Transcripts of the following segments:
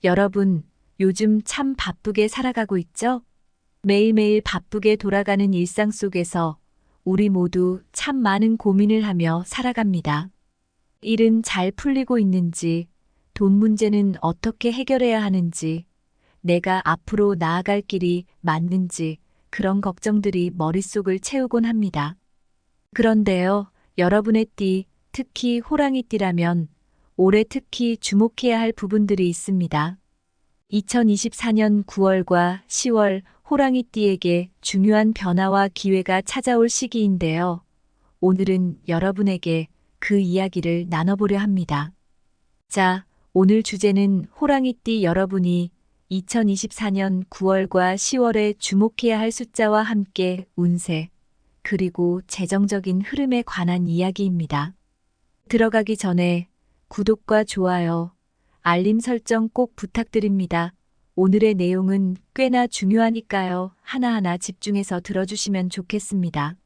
여러분, 요즘 참 바쁘게 살아가고 있죠? 매일매일 바쁘게 돌아가는 일상 속에서 우리 모두 참 많은 고민을 하며 살아갑니다. 일은 잘 풀리고 있는지, 돈 문제는 어떻게 해결해야 하는지, 내가 앞으로 나아갈 길이 맞는지 그런 걱정들이 머릿속을 채우곤 합니다. 그런데요, 여러분의 띠, 특히 호랑이띠라면 올해 특히 주목해야 할 부분들이 있습니다. 2024년 9월과 10월 호랑이띠에게 중요한 변화와 기회가 찾아올 시기인데요. 오늘은 여러분에게 그 이야기를 나눠보려 합니다. 자, 오늘 주제는 호랑이띠 여러분이 2024년 9월과 10월에 주목해야 할 숫자와 함께 운세, 그리고 재정적인 흐름에 관한 이야기입니다. 들어가기 전에 구독과 좋아요, 알림 설정 꼭 부탁드립니다. 오늘의 내용은 꽤나 중요하니까요. 하나하나 집중해서 들어주시면 좋겠습니다.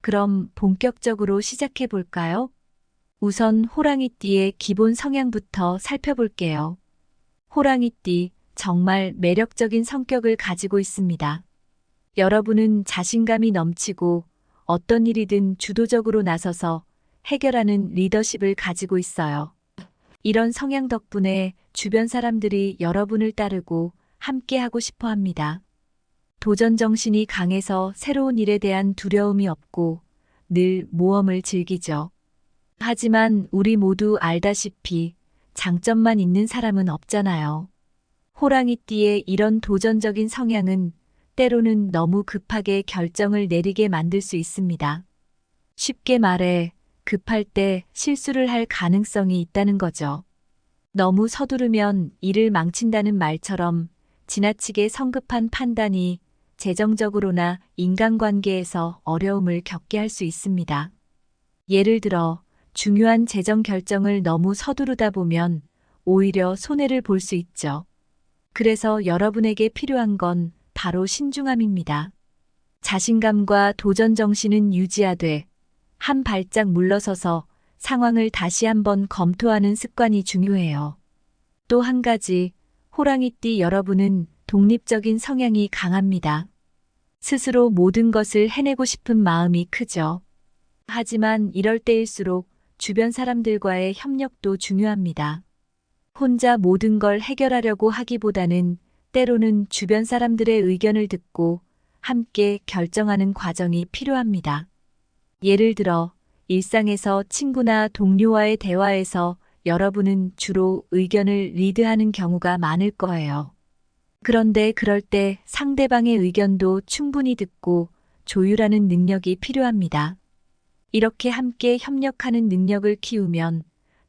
그럼 본격적으로 시작해 볼까요? 우선 호랑이띠의 기본 성향부터 살펴볼게요. 호랑이띠, 정말 매력적인 성격을 가지고 있습니다. 여러분은 자신감이 넘치고 어떤 일이든 주도적으로 나서서 해결하는 리더십을 가지고 있어요. 이런 성향 덕분에 주변 사람들이 여러분을 따르고 함께하고 싶어 합니다. 도전 정신이 강해서 새로운 일에 대한 두려움이 없고 늘 모험을 즐기죠. 하지만 우리 모두 알다시피 장점만 있는 사람은 없잖아요. 호랑이띠의 이런 도전적인 성향은 때로는 너무 급하게 결정을 내리게 만들 수 있습니다. 쉽게 말해, 급할 때 실수를 할 가능성이 있다는 거죠. 너무 서두르면 일을 망친다는 말처럼 지나치게 성급한 판단이 재정적으로나 인간관계에서 어려움을 겪게 할 수 있습니다. 예를 들어, 중요한 재정 결정을 너무 서두르다 보면 오히려 손해를 볼 수 있죠. 그래서 여러분에게 필요한 건 바로 신중함입니다. 자신감과 도전 정신은 유지하되 한 발짝 물러서서 상황을 다시 한번 검토하는 습관이 중요해요. 또 한 가지, 호랑이띠 여러분은 독립적인 성향이 강합니다. 스스로 모든 것을 해내고 싶은 마음이 크죠. 하지만 이럴 때일수록 주변 사람들과의 협력도 중요합니다. 혼자 모든 걸 해결하려고 하기보다는 때로는 주변 사람들의 의견을 듣고 함께 결정하는 과정이 필요합니다. 예를 들어, 일상에서 친구나 동료와의 대화에서 여러분은 주로 의견을 리드하는 경우가 많을 거예요. 그런데 그럴 때 상대방의 의견도 충분히 듣고 조율하는 능력이 필요합니다. 이렇게 함께 협력하는 능력을 키우면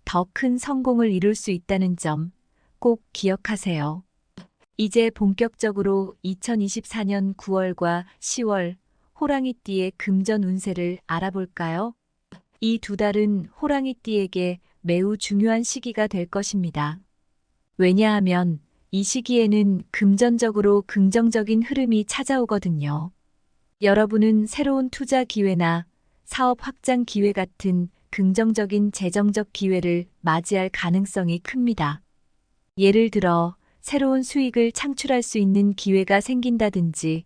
더 큰 성공을 이룰 수 있다는 점 꼭 기억하세요. 이제 본격적으로 2024년 9월과 10월 호랑이띠의 금전 운세를 알아볼까요? 이 두 달은 호랑이띠에게 매우 중요한 시기가 될 것입니다. 왜냐하면 이 시기에는 금전적으로 긍정적인 흐름이 찾아오거든요. 여러분은 새로운 투자 기회나 사업 확장 기회 같은 긍정적인 재정적 기회를 맞이할 가능성이 큽니다. 예를 들어, 새로운 수익을 창출할 수 있는 기회가 생긴다든지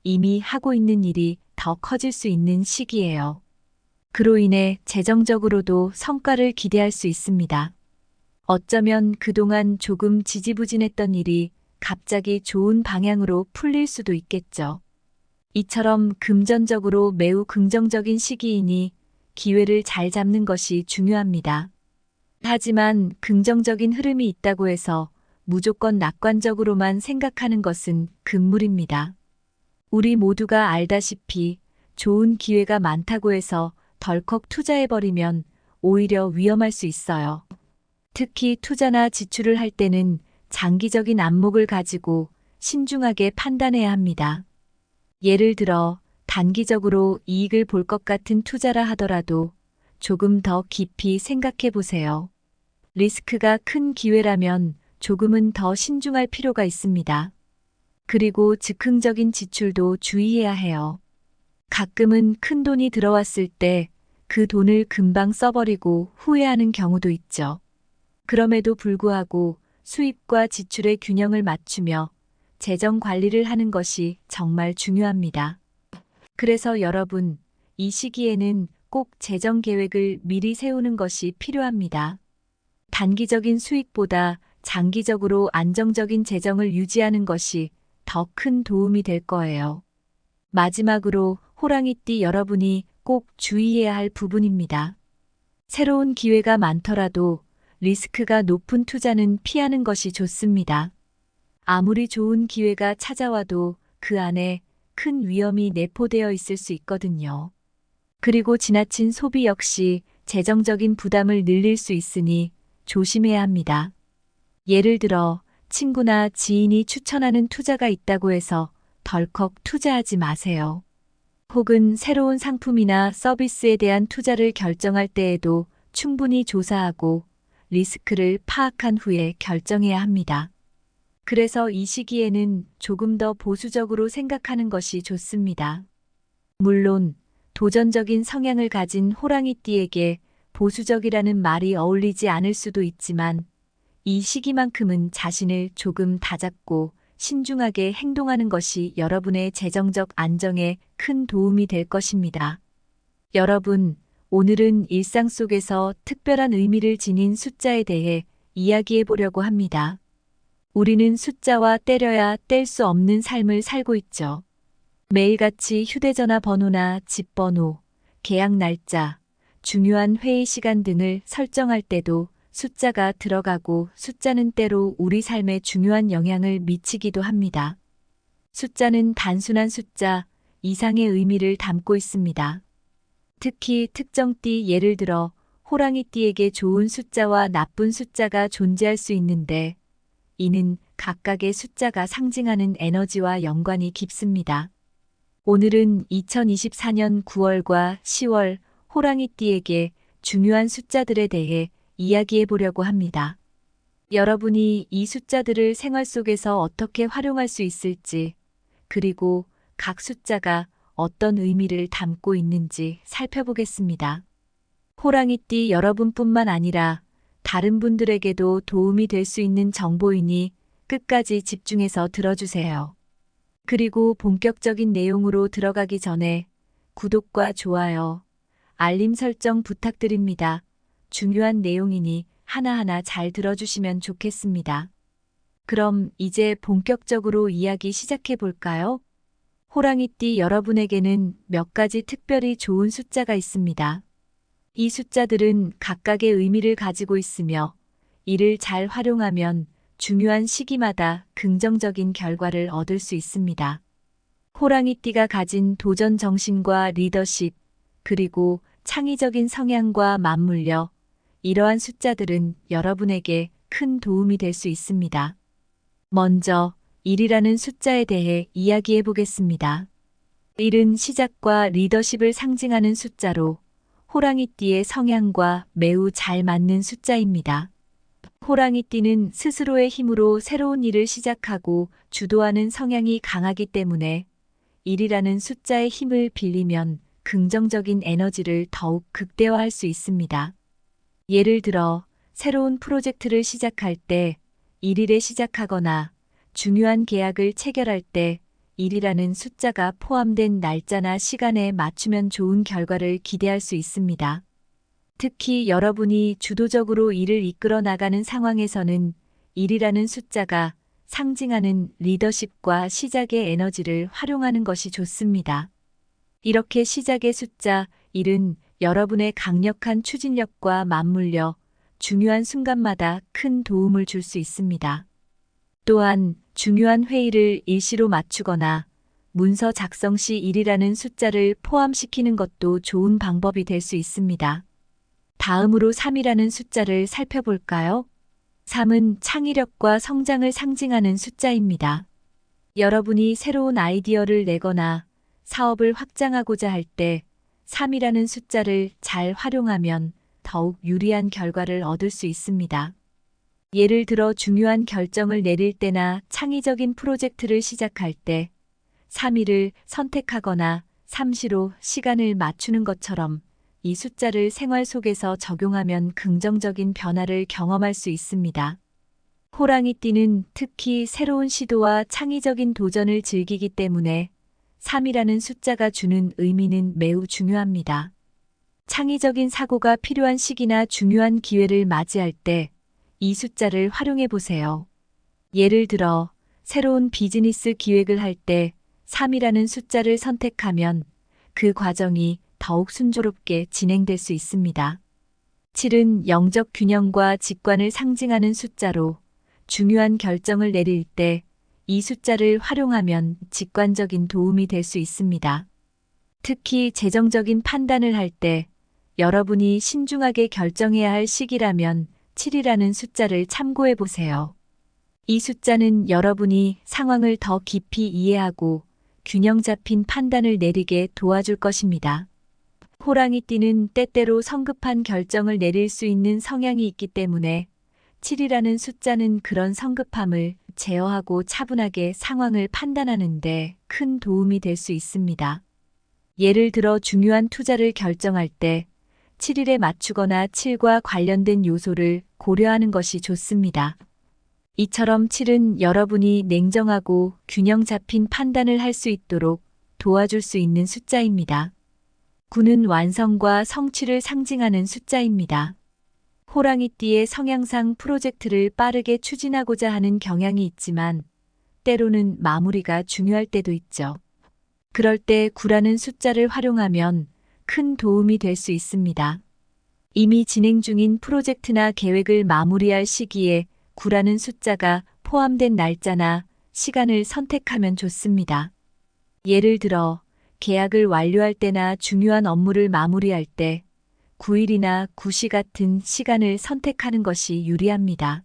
이미 하고 있는 일이 더 커질 수 있는 시기예요. 그로 인해 재정적으로도 성과를 기대할 수 있습니다. 어쩌면 그동안 조금 지지부진했던 일이 갑자기 좋은 방향으로 풀릴 수도 있겠죠. 이처럼 금전적으로 매우 긍정적인 시기이니 기회를 잘 잡는 것이 중요합니다. 하지만 긍정적인 흐름이 있다고 해서 무조건 낙관적으로만 생각하는 것은 금물입니다. 우리 모두가 알다시피 좋은 기회가 많다고 해서 덜컥 투자해버리면 오히려 위험할 수 있어요. 특히 투자나 지출을 할 때는 장기적인 안목을 가지고 신중하게 판단해야 합니다. 예를 들어, 단기적으로 이익을 볼 것 같은 투자라 하더라도 조금 더 깊이 생각해 보세요. 리스크가 큰 기회라면 조금은 더 신중할 필요가 있습니다. 그리고 즉흥적인 지출도 주의해야 해요. 가끔은 큰 돈이 들어왔을 때 그 돈을 금방 써버리고 후회하는 경우도 있죠. 그럼에도 불구하고 수입과 지출의 균형을 맞추며 재정 관리를 하는 것이 정말 중요합니다. 그래서 여러분, 이 시기에는 꼭 재정 계획을 미리 세우는 것이 필요합니다. 단기적인 수익보다 장기적으로 안정적인 재정을 유지하는 것이 더 큰 도움이 될 거예요. 마지막으로 호랑이띠 여러분이 꼭 주의해야 할 부분입니다. 새로운 기회가 많더라도 리스크가 높은 투자는 피하는 것이 좋습니다. 아무리 좋은 기회가 찾아와도 그 안에 큰 위험이 내포되어 있을 수 있거든요. 그리고 지나친 소비 역시 재정적인 부담을 늘릴 수 있으니 조심해야 합니다. 예를 들어 친구나 지인이 추천하는 투자가 있다고 해서 덜컥 투자하지 마세요. 혹은 새로운 상품이나 서비스에 대한 투자를 결정할 때에도 충분히 조사하고 리스크를 파악한 후에 결정해야 합니다. 그래서 이 시기에는 조금 더 보수적으로 생각하는 것이 좋습니다. 물론 도전적인 성향을 가진 호랑이띠에게 보수적이라는 말이 어울리지 않을 수도 있지만 이 시기만큼은 자신을 조금 다잡고 신중하게 행동하는 것이 여러분의 재정적 안정에 큰 도움이 될 것입니다. 여러분, 오늘은 일상 속에서 특별한 의미를 지닌 숫자에 대해 이야기해 보려고 합니다. 우리는 숫자와 때려야 뗄 수 없는 삶을 살고 있죠. 매일같이 휴대전화 번호나 집 번호, 계약 날짜, 중요한 회의 시간 등을 설정할 때도 숫자가 들어가고 숫자는 때로 우리 삶에 중요한 영향을 미치기도 합니다. 숫자는 단순한 숫자 이상의 의미를 담고 있습니다. 특히 특정 띠 예를 들어 호랑이 띠에게 좋은 숫자와 나쁜 숫자가 존재할 수 있는데 이는 각각의 숫자가 상징하는 에너지와 연관이 깊습니다. 오늘은 2024년 9월과 10월 호랑이 띠에게 중요한 숫자들에 대해 이야기해 보려고 합니다. 여러분이 이 숫자들을 생활 속에서 어떻게 활용할 수 있을지, 그리고 각 숫자가 어떤 의미를 담고 있는지 살펴보겠습니다. 호랑이띠 여러분뿐만 아니라 다른 분들에게도 도움이 될 수 있는 정보이니 끝까지 집중해서 들어주세요. 그리고 본격적인 내용으로 들어가기 전에 구독과 좋아요, 알림 설정 부탁드립니다. 중요한 내용이니 하나하나 잘 들어주시면 좋겠습니다. 그럼 이제 본격적으로 이야기 시작해 볼까요? 호랑이띠 여러분에게는 몇 가지 특별히 좋은 숫자가 있습니다. 이 숫자들은 각각의 의미를 가지고 있으며 이를 잘 활용하면 중요한 시기마다 긍정적인 결과를 얻을 수 있습니다. 호랑이띠가 가진 도전 정신과 리더십, 그리고 창의적인 성향과 맞물려 이러한 숫자들은 여러분에게 큰 도움이 될 수 있습니다. 먼저 1이라는 숫자에 대해 이야기해 보겠습니다. 1은 시작과 리더십을 상징하는 숫자로 호랑이띠의 성향과 매우 잘 맞는 숫자입니다. 호랑이띠는 스스로의 힘으로 새로운 일을 시작하고 주도하는 성향이 강하기 때문에 1이라는 숫자의 힘을 빌리면 긍정적인 에너지를 더욱 극대화할 수 있습니다. 예를 들어 새로운 프로젝트를 시작할 때 1일에 시작하거나 중요한 계약을 체결할 때 1이라는 숫자가 포함된 날짜나 시간에 맞추면 좋은 결과를 기대할 수 있습니다. 특히 여러분이 주도적으로 일을 이끌어 나가는 상황에서는 1이라는 숫자가 상징하는 리더십과 시작의 에너지를 활용하는 것이 좋습니다. 이렇게 시작의 숫자 1은 여러분의 강력한 추진력과 맞물려 중요한 순간마다 큰 도움을 줄 수 있습니다. 또한 중요한 회의를 일시로 맞추거나 문서 작성 시 1이라는 숫자를 포함시키는 것도 좋은 방법이 될 수 있습니다. 다음으로 3이라는 숫자를 살펴볼까요? 3은 창의력과 성장을 상징하는 숫자입니다. 여러분이 새로운 아이디어를 내거나 사업을 확장하고자 할 때 3이라는 숫자를 잘 활용하면 더욱 유리한 결과를 얻을 수 있습니다. 예를 들어 중요한 결정을 내릴 때나 창의적인 프로젝트를 시작할 때 3일을 선택하거나 3시로 시간을 맞추는 것처럼 이 숫자를 생활 속에서 적용하면 긍정적인 변화를 경험할 수 있습니다. 호랑이띠는 특히 새로운 시도와 창의적인 도전을 즐기기 때문에 3이라는 숫자가 주는 의미는 매우 중요합니다. 창의적인 사고가 필요한 시기나 중요한 기회를 맞이할 때 이 숫자를 활용해 보세요. 예를 들어, 새로운 비즈니스 기획을 할 때 3이라는 숫자를 선택하면 그 과정이 더욱 순조롭게 진행될 수 있습니다. 7은 영적 균형과 직관을 상징하는 숫자로 중요한 결정을 내릴 때 이 숫자를 활용하면 직관적인 도움이 될 수 있습니다. 특히 재정적인 판단을 할 때 여러분이 신중하게 결정해야 할 시기라면 7이라는 숫자를 참고해 보세요. 이 숫자는 여러분이 상황을 더 깊이 이해하고 균형 잡힌 판단을 내리게 도와줄 것입니다. 호랑이띠는 때때로 성급한 결정을 내릴 수 있는 성향이 있기 때문에 7이라는 숫자는 그런 성급함을 제어하고 차분하게 상황을 판단하는 데 큰 도움이 될 수 있습니다. 예를 들어 중요한 투자를 결정할 때 7일에 맞추거나 7과 관련된 요소를 고려하는 것이 좋습니다. 이처럼 7은 여러분이 냉정하고 균형 잡힌 판단을 할 수 있도록 도와줄 수 있는 숫자입니다. 9는 완성과 성취를 상징하는 숫자입니다. 호랑이띠의 성향상 프로젝트를 빠르게 추진하고자 하는 경향이 있지만 때로는 마무리가 중요할 때도 있죠. 그럴 때 9라는 숫자를 활용하면 큰 도움이 될 수 있습니다. 이미 진행 중인 프로젝트나 계획을 마무리할 시기에 9라는 숫자가 포함된 날짜나 시간을 선택하면 좋습니다. 예를 들어 계약을 완료할 때나 중요한 업무를 마무리할 때 9일이나 9시 같은 시간을 선택하는 것이 유리합니다.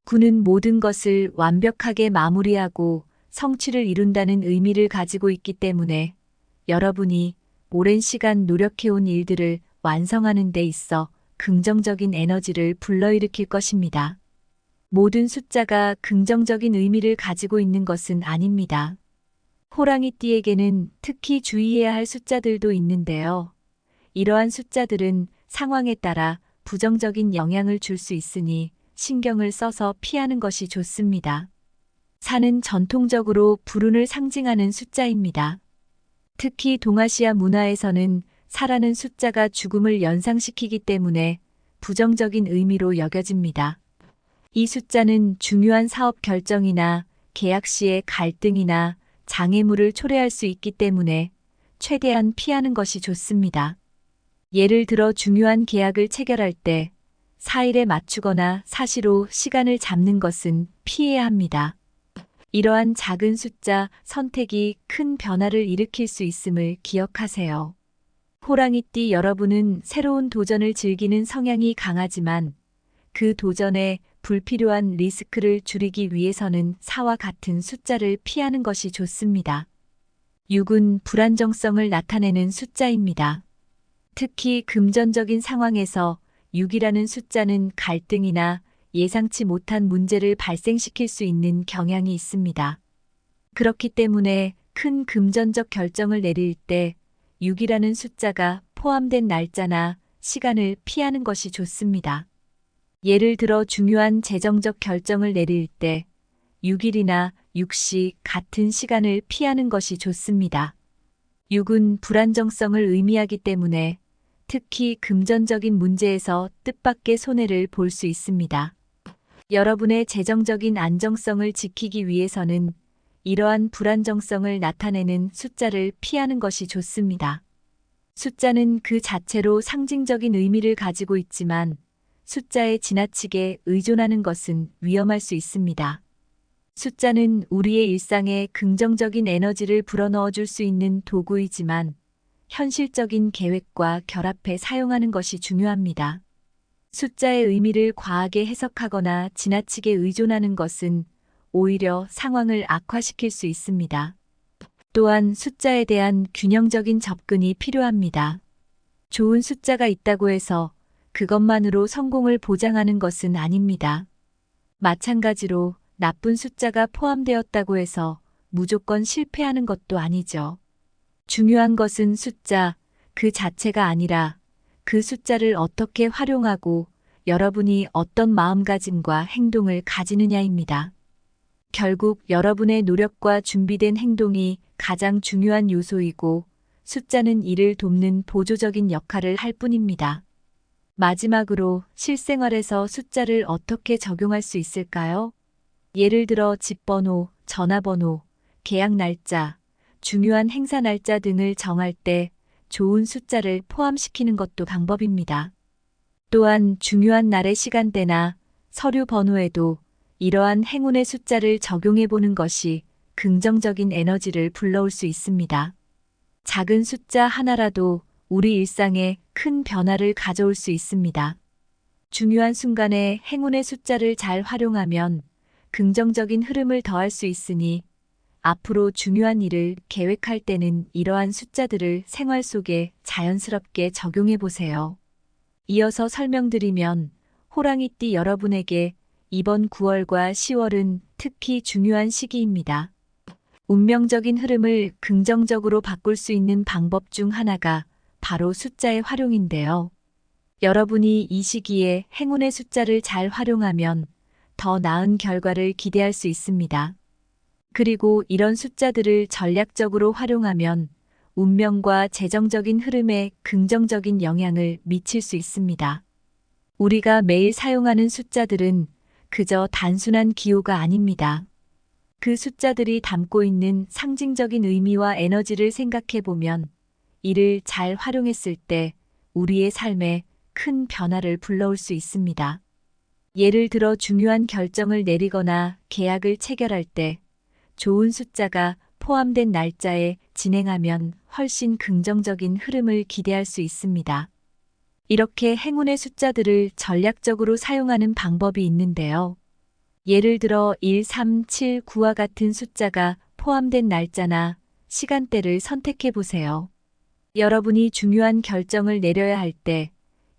9는 모든 것을 완벽하게 마무리하고 성취를 이룬다는 의미를 가지고 있기 때문에 여러분이 오랜 시간 노력해온 일들을 완성하는 데 있어 긍정적인 에너지를 불러일으킬 것입니다. 모든 숫자가 긍정적인 의미를 가지고 있는 것은 아닙니다. 호랑이띠에게는 특히 주의해야 할 숫자들도 있는데요. 이러한 숫자들은 상황에 따라 부정적인 영향을 줄 수 있으니 신경을 써서 피하는 것이 좋습니다. 4는 전통적으로 불운을 상징하는 숫자입니다. 특히 동아시아 문화에서는 4라는 숫자가 죽음을 연상시키기 때문에 부정적인 의미로 여겨집니다. 이 숫자는 중요한 사업 결정이나 계약 시의 갈등이나 장애물을 초래할 수 있기 때문에 최대한 피하는 것이 좋습니다. 예를 들어 중요한 계약을 체결할 때 4일에 맞추거나 사시로 시간을 잡는 것은 피해야 합니다. 이러한 작은 숫자 선택이 큰 변화를 일으킬 수 있음을 기억하세요. 호랑이띠 여러분은 새로운 도전을 즐기는 성향이 강하지만 그 도전에 불필요한 리스크를 줄이기 위해서는 4와 같은 숫자를 피하는 것이 좋습니다. 6은 불안정성을 나타내는 숫자입니다. 특히 금전적인 상황에서 6이라는 숫자는 갈등이나 예상치 못한 문제를 발생시킬 수 있는 경향이 있습니다. 그렇기 때문에 큰 금전적 결정을 내릴 때 6이라는 숫자가 포함된 날짜나 시간을 피하는 것이 좋습니다. 예를 들어 중요한 재정적 결정을 내릴 때 6일이나 6시 같은 시간을 피하는 것이 좋습니다. 6은 불안정성을 의미하기 때문에 특히 금전적인 문제에서 뜻밖의 손해를 볼 수 있습니다. 여러분의 재정적인 안정성을 지키기 위해서는 이러한 불안정성을 나타내는 숫자를 피하는 것이 좋습니다. 숫자는 그 자체로 상징적인 의미를 가지고 있지만 숫자에 지나치게 의존하는 것은 위험할 수 있습니다. 숫자는 우리의 일상에 긍정적인 에너지를 불어넣어 줄 수 있는 도구이지만 현실적인 계획과 결합해 사용하는 것이 중요합니다. 숫자의 의미를 과하게 해석하거나 지나치게 의존하는 것은 오히려 상황을 악화시킬 수 있습니다. 또한 숫자에 대한 균형적인 접근이 필요합니다. 좋은 숫자가 있다고 해서 그것만으로 성공을 보장하는 것은 아닙니다. 마찬가지로 나쁜 숫자가 포함되었다고 해서 무조건 실패하는 것도 아니죠. 중요한 것은 숫자 그 자체가 아니라 그 숫자를 어떻게 활용하고 여러분이 어떤 마음가짐과 행동을 가지느냐입니다. 결국 여러분의 노력과 준비된 행동이 가장 중요한 요소이고 숫자는 이를 돕는 보조적인 역할을 할 뿐입니다. 마지막으로 실생활에서 숫자를 어떻게 적용할 수 있을까요? 예를 들어 집번호, 전화번호, 계약 날짜, 중요한 행사 날짜 등을 정할 때 좋은 숫자를 포함시키는 것도 방법입니다. 또한 중요한 날의 시간대나 서류 번호에도 이러한 행운의 숫자를 적용해 보는 것이 긍정적인 에너지를 불러올 수 있습니다. 작은 숫자 하나라도 우리 일상에 큰 변화를 가져올 수 있습니다. 중요한 순간에 행운의 숫자를 잘 활용하면 긍정적인 흐름을 더할 수 있으니 앞으로 중요한 일을 계획할 때는 이러한 숫자들을 생활 속에 자연스럽게 적용해 보세요. 이어서 설명드리면 호랑이띠 여러분에게 이번 9월과 10월은 특히 중요한 시기입니다. 운명적인 흐름을 긍정적으로 바꿀 수 있는 방법 중 하나가 바로 숫자의 활용인데요. 여러분이 이 시기에 행운의 숫자를 잘 활용하면 더 나은 결과를 기대할 수 있습니다. 그리고 이런 숫자들을 전략적으로 활용하면 운명과 재정적인 흐름에 긍정적인 영향을 미칠 수 있습니다. 우리가 매일 사용하는 숫자들은 그저 단순한 기호가 아닙니다. 그 숫자들이 담고 있는 상징적인 의미와 에너지를 생각해 보면 이를 잘 활용했을 때 우리의 삶에 큰 변화를 불러올 수 있습니다. 예를 들어 중요한 결정을 내리거나 계약을 체결할 때 좋은 숫자가 포함된 날짜에 진행하면 훨씬 긍정적인 흐름을 기대할 수 있습니다. 이렇게 행운의 숫자들을 전략적으로 사용하는 방법이 있는데요. 예를 들어 1, 3, 7, 9와 같은 숫자가 포함된 날짜나 시간대를 선택해 보세요. 여러분이 중요한 결정을 내려야 할 때,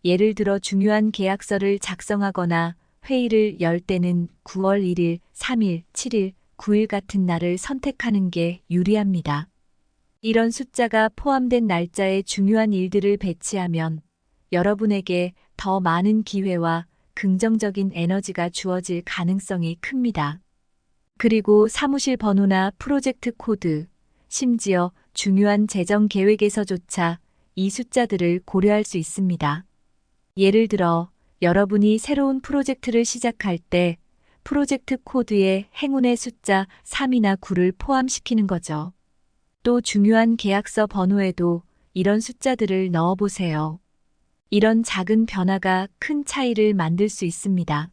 예를 들어 중요한 계약서를 작성하거나 회의를 열 때는 9월 1일, 3일, 7일, 9일 같은 날을 선택하는 게 유리합니다. 이런 숫자가 포함된 날짜에 중요한 일들을 배치하면 여러분에게 더 많은 기회와 긍정적인 에너지가 주어질 가능성이 큽니다. 그리고 사무실 번호나 프로젝트 코드, 심지어 중요한 재정 계획에서조차 이 숫자들을 고려할 수 있습니다. 예를 들어 여러분이 새로운 프로젝트를 시작할 때 프로젝트 코드에 행운의 숫자 3이나 9를 포함시키는 거죠. 또 중요한 계약서 번호에도 이런 숫자들을 넣어보세요. 이런 작은 변화가 큰 차이를 만들 수 있습니다.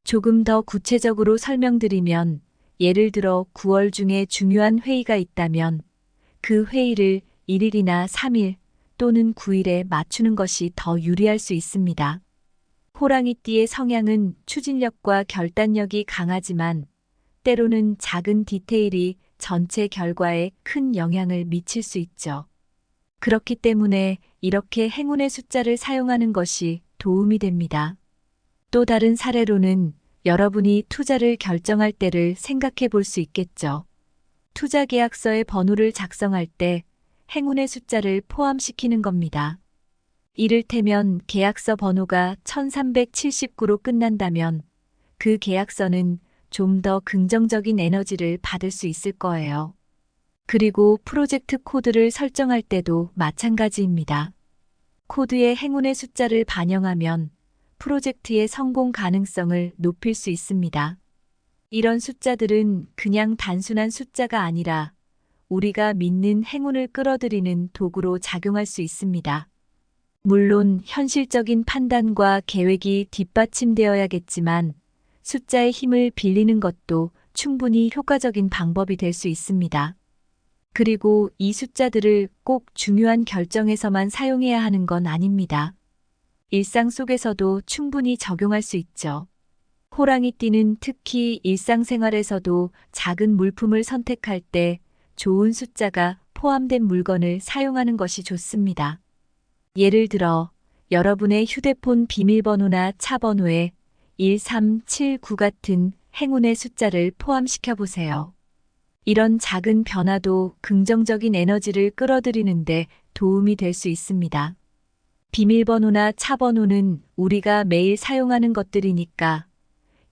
조금 더 구체적으로 설명드리면 예를 들어 9월 중에 중요한 회의가 있다면 그 회의를 1일이나 3일 또는 9일에 맞추는 것이 더 유리할 수 있습니다. 호랑이띠의 성향은 추진력과 결단력이 강하지만 때로는 작은 디테일이 전체 결과에 큰 영향을 미칠 수 있죠. 그렇기 때문에 이렇게 행운의 숫자를 사용하는 것이 도움이 됩니다. 또 다른 사례로는 여러분이 투자를 결정할 때를 생각해 볼 수 있겠죠. 투자 계약서의 번호를 작성할 때 행운의 숫자를 포함시키는 겁니다. 이를테면 계약서 번호가 1379로 끝난다면 그 계약서는 좀 더 긍정적인 에너지를 받을 수 있을 거예요. 그리고 프로젝트 코드를 설정할 때도 마찬가지입니다. 코드에 행운의 숫자를 반영하면 프로젝트의 성공 가능성을 높일 수 있습니다. 이런 숫자들은 그냥 단순한 숫자가 아니라 우리가 믿는 행운을 끌어들이는 도구로 작용할 수 있습니다. 물론 현실적인 판단과 계획이 뒷받침되어야겠지만 숫자의 힘을 빌리는 것도 충분히 효과적인 방법이 될 수 있습니다. 그리고 이 숫자들을 꼭 중요한 결정에서만 사용해야 하는 건 아닙니다. 일상 속에서도 충분히 적용할 수 있죠. 호랑이띠는 특히 일상생활에서도 작은 물품을 선택할 때 좋은 숫자가 포함된 물건을 사용하는 것이 좋습니다. 예를 들어 여러분의 휴대폰 비밀번호나 차 번호에 1379 같은 행운의 숫자를 포함시켜 보세요. 이런 작은 변화도 긍정적인 에너지를 끌어들이는데 도움이 될 수 있습니다. 비밀번호나 차번호는 우리가 매일 사용하는 것들이니까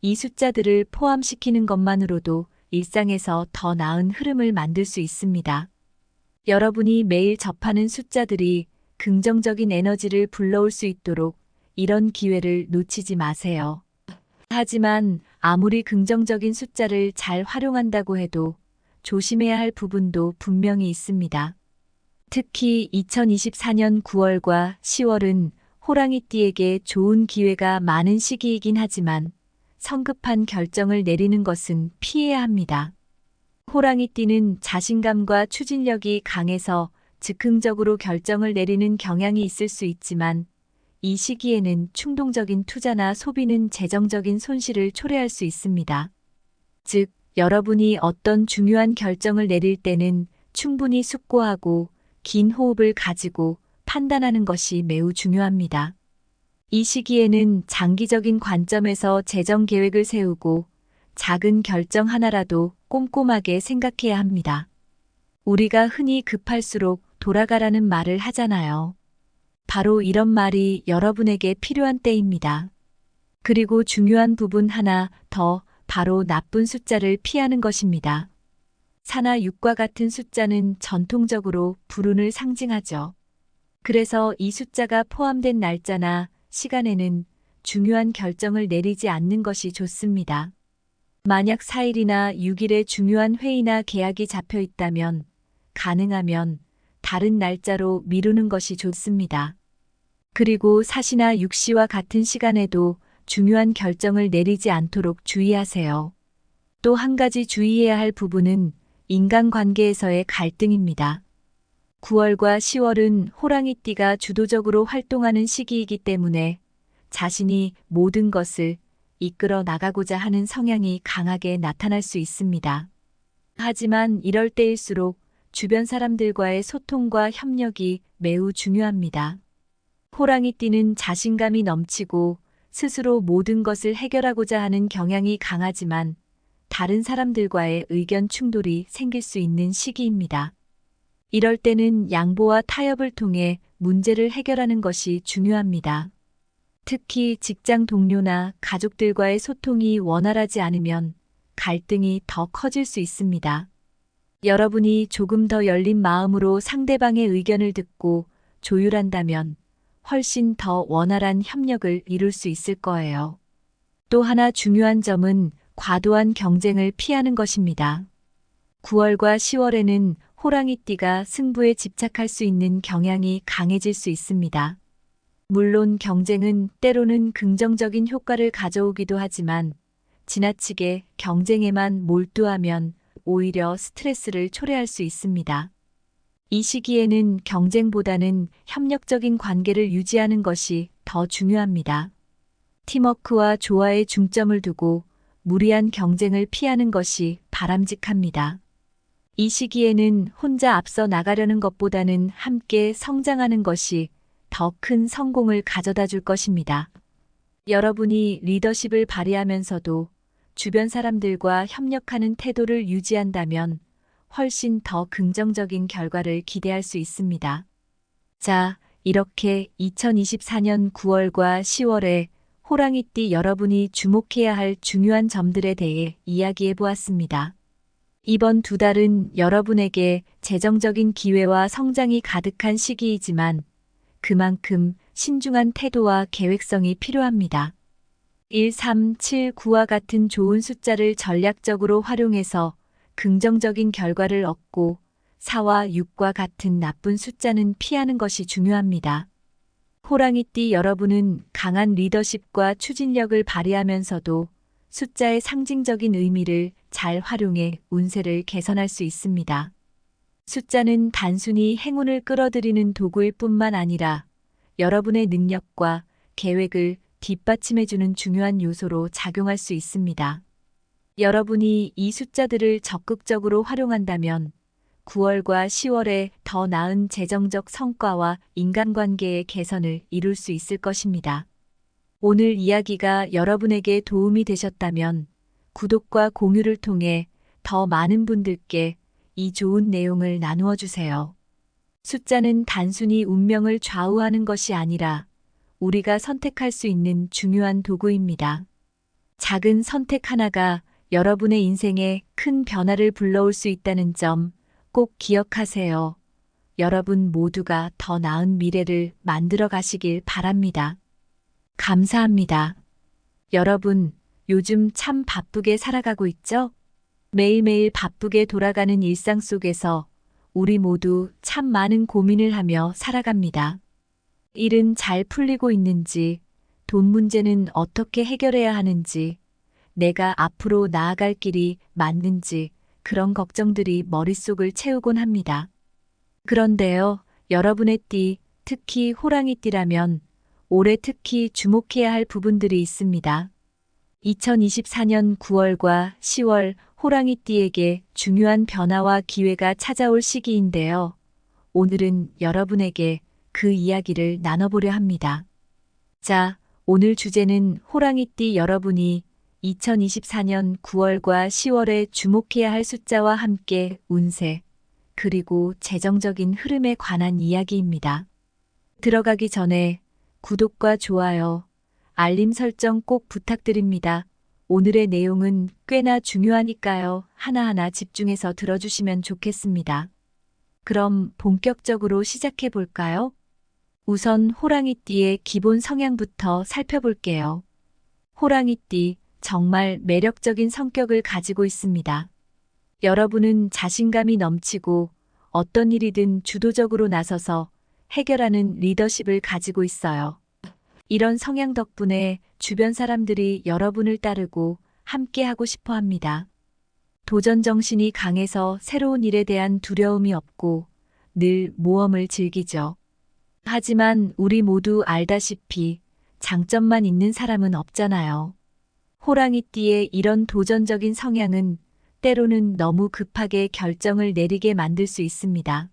이 숫자들을 포함시키는 것만으로도 일상에서 더 나은 흐름을 만들 수 있습니다. 여러분이 매일 접하는 숫자들이 긍정적인 에너지를 불러올 수 있도록 이런 기회를 놓치지 마세요. 하지만 아무리 긍정적인 숫자를 잘 활용한다고 해도 조심해야 할 부분도 분명히 있습니다. 특히 2024년 9월과 10월은 호랑이띠에게 좋은 기회가 많은 시기이긴 하지만 성급한 결정을 내리는 것은 피해야 합니다. 호랑이띠는 자신감과 추진력이 강해서 즉흥적으로 결정을 내리는 경향이 있을 수 있지만 이 시기에는 충동적인 투자나 소비는 재정적인 손실을 초래할 수 있습니다. 즉, 여러분이 어떤 중요한 결정을 내릴 때는 충분히 숙고하고 긴 호흡을 가지고 판단하는 것이 매우 중요합니다. 이 시기에는 장기적인 관점에서 재정 계획을 세우고 작은 결정 하나라도 꼼꼼하게 생각해야 합니다. 우리가 흔히 급할수록 돌아가라는 말을 하잖아요. 바로 이런 말이 여러분에게 필요한 때입니다. 그리고 중요한 부분 하나 더, 바로 나쁜 숫자를 피하는 것입니다. 4나 6과 같은 숫자는 전통적으로 불운을 상징하죠. 그래서 이 숫자가 포함된 날짜나 시간에는 중요한 결정을 내리지 않는 것이 좋습니다. 만약 4일이나 6일에 중요한 회의나 계약이 잡혀 있다면 가능하면 다른 날짜로 미루는 것이 좋습니다. 그리고 4시나 6시와 같은 시간에도 중요한 결정을 내리지 않도록 주의하세요. 또 한 가지 주의해야 할 부분은 인간관계에서의 갈등입니다. 9월과 10월은 호랑이띠가 주도적으로 활동하는 시기이기 때문에 자신이 모든 것을 이끌어 나가고자 하는 성향이 강하게 나타날 수 있습니다. 하지만 이럴 때일수록 주변 사람들과의 소통과 협력이 매우 중요합니다. 호랑이띠는 자신감이 넘치고 스스로 모든 것을 해결하고자 하는 경향이 강하지만 다른 사람들과의 의견 충돌이 생길 수 있는 시기입니다. 이럴 때는 양보와 타협을 통해 문제를 해결하는 것이 중요합니다. 특히 직장 동료나 가족들과의 소통이 원활하지 않으면 갈등이 더 커질 수 있습니다. 여러분이 조금 더 열린 마음으로 상대방의 의견을 듣고 조율한다면 훨씬 더 원활한 협력을 이룰 수 있을 거예요. 또 하나 중요한 점은 과도한 경쟁을 피하는 것입니다. 9월과 10월에는 호랑이띠가 승부에 집착할 수 있는 경향이 강해질 수 있습니다. 물론 경쟁은 때로는 긍정적인 효과를 가져오기도 하지만 지나치게 경쟁에만 몰두하면 오히려 스트레스를 초래할 수 있습니다. 이 시기에는 경쟁보다는 협력적인 관계를 유지하는 것이 더 중요합니다. 팀워크와 조화에 중점을 두고 무리한 경쟁을 피하는 것이 바람직합니다. 이 시기에는 혼자 앞서 나가려는 것보다는 함께 성장하는 것이 더 큰 성공을 가져다 줄 것입니다. 여러분이 리더십을 발휘하면서도 주변 사람들과 협력하는 태도를 유지한다면 훨씬 더 긍정적인 결과를 기대할 수 있습니다. 자, 이렇게 2024년 9월과 10월에 호랑이띠 여러분이 주목해야 할 중요한 점들에 대해 이야기해 보았습니다. 이번 두 달은 여러분에게 재정적인 기회와 성장이 가득한 시기이지만 그만큼 신중한 태도와 계획성이 필요합니다. 1, 3, 7, 9와 같은 좋은 숫자를 전략적으로 활용해서 긍정적인 결과를 얻고 4와 6과 같은 나쁜 숫자는 피하는 것이 중요합니다. 호랑이띠 여러분은 강한 리더십과 추진력을 발휘하면서도 숫자의 상징적인 의미를 잘 활용해 운세를 개선할 수 있습니다. 숫자는 단순히 행운을 끌어들이는 도구일 뿐만 아니라 여러분의 능력과 계획을 뒷받침해주는 중요한 요소로 작용할 수 있습니다. 여러분이 이 숫자들을 적극적으로 활용한다면 9월과 10월에 더 나은 재정적 성과와 인간관계의 개선을 이룰 수 있을 것입니다. 오늘 이야기가 여러분에게 도움이 되셨다면 구독과 공유를 통해 더 많은 분들께 이 좋은 내용을 나누어 주세요. 숫자는 단순히 운명을 좌우하는 것이 아니라 우리가 선택할 수 있는 중요한 도구입니다. 작은 선택 하나가 여러분의 인생에 큰 변화를 불러올 수 있다는 점 꼭 기억하세요. 여러분 모두가 더 나은 미래를 만들어 가시길 바랍니다. 감사합니다. 여러분, 요즘 참 바쁘게 살아가고 있죠? 매일매일 바쁘게 돌아가는 일상 속에서 우리 모두 참 많은 고민을 하며 살아갑니다. 일은 잘 풀리고 있는지, 돈 문제는 어떻게 해결해야 하는지, 내가 앞으로 나아갈 길이 맞는지 그런 걱정들이 머릿속을 채우곤 합니다. 그런데요, 여러분의 띠, 특히 호랑이 띠라면 올해 특히 주목해야 할 부분들이 있습니다. 2024년 9월과 10월 호랑이 띠에게 중요한 변화와 기회가 찾아올 시기인데요. 오늘은 여러분에게 그 이야기를 나눠보려 합니다. 자, 오늘 주제는 호랑이 띠 여러분이 2024년 9월과 10월에 주목해야 할 숫자와 함께 운세, 그리고 재정적인 흐름에 관한 이야기입니다. 들어가기 전에 구독과 좋아요, 알림 설정 꼭 부탁드립니다. 오늘의 내용은 꽤나 중요하니까요. 하나하나 집중해서 들어주시면 좋겠습니다. 그럼 본격적으로 시작해 볼까요? 우선 호랑이띠의 기본 성향부터 살펴볼게요. 호랑이띠, 정말 매력적인 성격을 가지고 있습니다. 여러분은 자신감이 넘치고 어떤 일이든 주도적으로 나서서 해결하는 리더십을 가지고 있어요. 이런 성향 덕분에 주변 사람들이 여러분을 따르고 함께하고 싶어 합니다. 도전 정신이 강해서 새로운 일에 대한 두려움이 없고 늘 모험을 즐기죠. 하지만 우리 모두 알다시피 장점만 있는 사람은 없잖아요. 호랑이띠의 이런 도전적인 성향은 때로는 너무 급하게 결정을 내리게 만들 수 있습니다.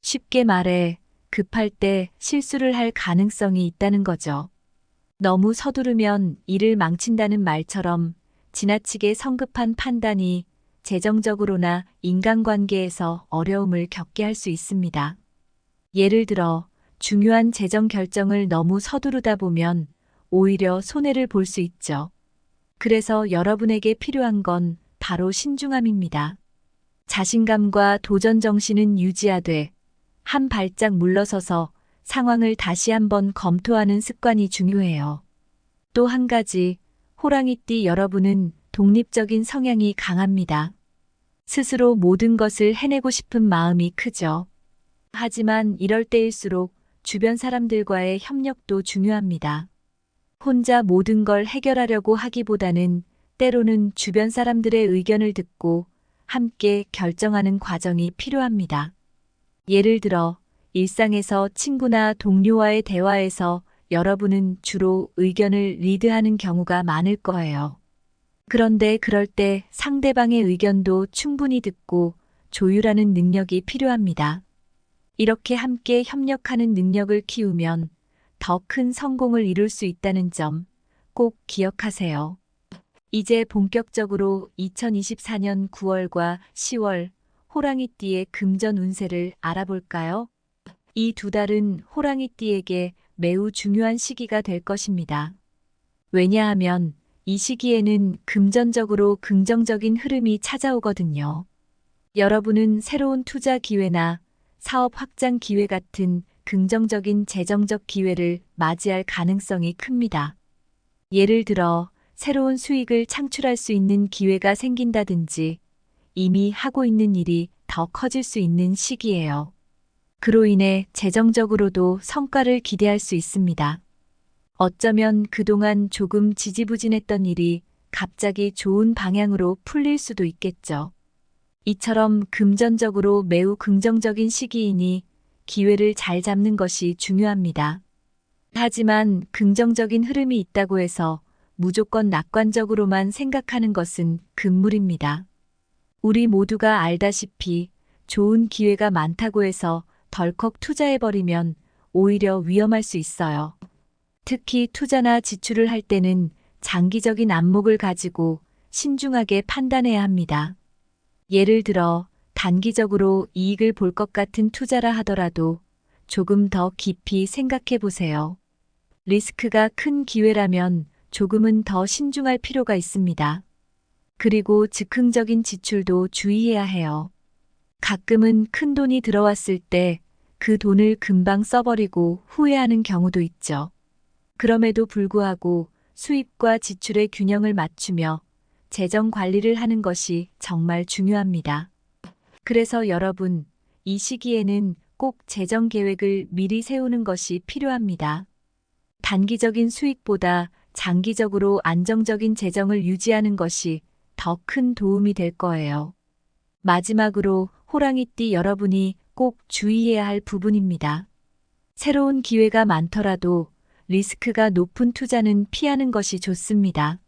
쉽게 말해 급할 때 실수를 할 가능성이 있다는 거죠. 너무 서두르면 일을 망친다는 말처럼 지나치게 성급한 판단이 재정적으로나 인간관계에서 어려움을 겪게 할 수 있습니다. 예를 들어 중요한 재정 결정을 너무 서두르다 보면 오히려 손해를 볼 수 있죠. 그래서 여러분에게 필요한 건 바로 신중함입니다. 자신감과 도전 정신은 유지하되 한 발짝 물러서서 상황을 다시 한번 검토하는 습관이 중요해요. 또 한 가지, 호랑이띠 여러분은 독립적인 성향이 강합니다. 스스로 모든 것을 해내고 싶은 마음이 크죠. 하지만 이럴 때일수록 주변 사람들과의 협력도 중요합니다. 혼자 모든 걸 해결하려고 하기보다는 때로는 주변 사람들의 의견을 듣고 함께 결정하는 과정이 필요합니다. 예를 들어 일상에서 친구나 동료와의 대화에서 여러분은 주로 의견을 리드하는 경우가 많을 거예요. 그런데 그럴 때 상대방의 의견도 충분히 듣고 조율하는 능력이 필요합니다. 이렇게 함께 협력하는 능력을 키우면 더 큰 성공을 이룰 수 있다는 점 꼭 기억하세요. 이제 본격적으로 2024년 9월과 10월 호랑이띠의 금전 운세를 알아볼까요? 이 두 달은 호랑이띠에게 매우 중요한 시기가 될 것입니다. 왜냐하면 이 시기에는 금전적으로 긍정적인 흐름이 찾아오거든요. 여러분은 새로운 투자 기회나 사업 확장 기회 같은 긍정적인 재정적 기회를 맞이할 가능성이 큽니다. 예를 들어 새로운 수익을 창출할 수 있는 기회가 생긴다든지 이미 하고 있는 일이 더 커질 수 있는 시기예요. 그로 인해 재정적으로도 성과를 기대할 수 있습니다. 어쩌면 그동안 조금 지지부진했던 일이 갑자기 좋은 방향으로 풀릴 수도 있겠죠. 이처럼 금전적으로 매우 긍정적인 시기이니 기회를 잘 잡는 것이 중요합니다. 하지만 긍정적인 흐름이 있다고 해서 무조건 낙관적으로만 생각하는 것은 금물입니다. 우리 모두가 알다시피 좋은 기회가 많다고 해서 덜컥 투자해버리면 오히려 위험할 수 있어요. 특히 투자나 지출을 할 때는 장기적인 안목을 가지고 신중하게 판단해야 합니다. 예를 들어 단기적으로 이익을 볼 것 같은 투자라 하더라도 조금 더 깊이 생각해 보세요. 리스크가 큰 기회라면 조금은 더 신중할 필요가 있습니다. 그리고 즉흥적인 지출도 주의해야 해요. 가끔은 큰 돈이 들어왔을 때 그 돈을 금방 써버리고 후회하는 경우도 있죠. 그럼에도 불구하고 수입과 지출의 균형을 맞추며 재정 관리를 하는 것이 정말 중요합니다. 그래서 여러분, 이 시기에는 꼭 재정 계획을 미리 세우는 것이 필요합니다. 단기적인 수익보다 장기적으로 안정적인 재정을 유지하는 것이 더 큰 도움이 될 거예요. 마지막으로 호랑이띠 여러분이 꼭 주의해야 할 부분입니다. 새로운 기회가 많더라도 리스크가 높은 투자는 피하는 것이 좋습니다.